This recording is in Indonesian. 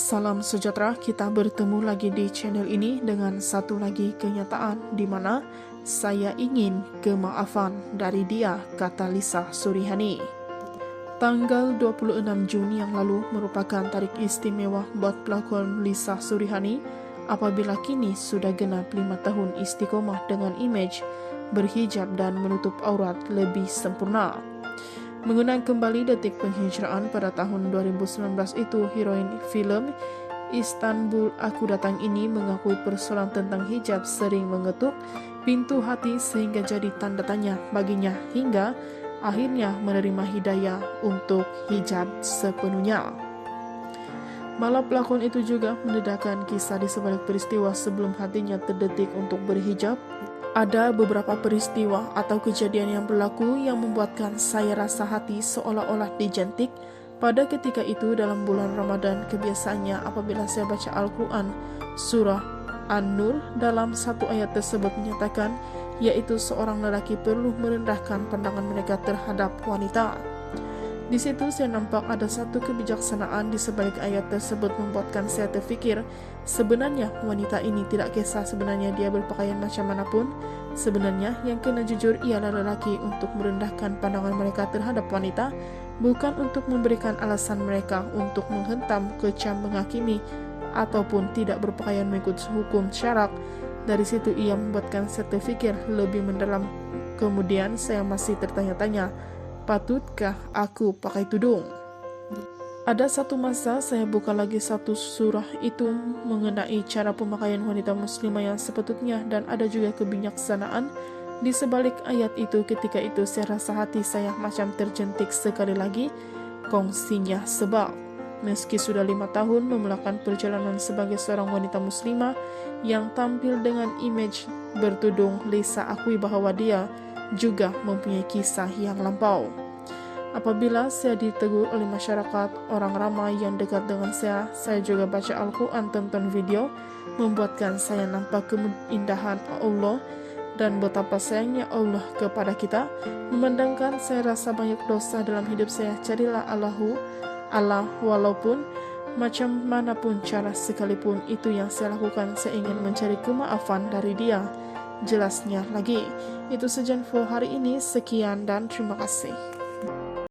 Salam sejahtera, kita bertemu lagi di channel ini dengan satu lagi kenyataan di mana saya ingin kemaafan dari dia, kata Lisa Surihani. Tanggal 26 Juni yang lalu merupakan tarik istimewa buat pelakon Lisa Surihani apabila kini sudah genap 5 tahun istiqomah dengan image berhijab dan menutup aurat lebih sempurna. Mengenang kembali detik penghijraan pada tahun 2019 itu, heroin film Istanbul Aku Datang ini mengakui persoalan tentang hijab sering mengetuk pintu hati sehingga jadi tanda tanya baginya hingga akhirnya menerima hidayah untuk hijab sepenuhnya. Malah pelakon itu juga mendedahkan kisah di sebalik peristiwa sebelum hatinya terdetik untuk berhijab. Ada beberapa peristiwa atau kejadian yang berlaku yang membuatkan saya rasa hati seolah-olah dijentik. Pada ketika itu dalam bulan Ramadan, kebiasaannya apabila saya baca Al-Quran, surah An-Nur, dalam satu ayat tersebut menyatakan, yaitu seorang lelaki perlu merendahkan pandangan mereka terhadap wanita. Di situ saya nampak ada satu kebijaksanaan di sebalik ayat tersebut membuatkan saya terfikir, sebenarnya wanita ini tidak kisah sebenarnya dia berpakaian macam manapun. Sebenarnya yang kena jujur ialah lelaki untuk merendahkan pandangan mereka terhadap wanita, bukan untuk memberikan alasan mereka untuk menghentam, kecam, menghakimi, ataupun tidak berpakaian mengikut hukum syarak. Dari situ ia membuatkan saya terfikir lebih mendalam. Kemudian saya masih tertanya-tanya, patutkah aku pakai tudung? Ada satu masa saya buka lagi satu surah itu mengenai cara pemakaian wanita muslimah yang sepatutnya, dan ada juga kebijaksanaan di sebalik ayat itu. Ketika itu saya rasa hati saya macam terjentik sekali lagi kongsinya, sebab meski sudah 5 tahun memulakan perjalanan sebagai seorang wanita muslimah yang tampil dengan image bertudung, Lisa akui bahwa dia juga mempunyai kisah yang lampau. Apabila saya ditegur oleh masyarakat, orang ramai yang dekat dengan saya juga baca Al-Quran, tonton video, membuatkan saya nampak keindahan Allah dan betapa sayangnya Allah kepada kita. Memandangkan saya rasa banyak dosa dalam hidup saya, carilah Allah walaupun macam manapun cara sekalipun itu yang saya lakukan, saya ingin mencari kemaafan dari dia. Jelasnya lagi. Itu saja info hari ini, sekian dan terima kasih.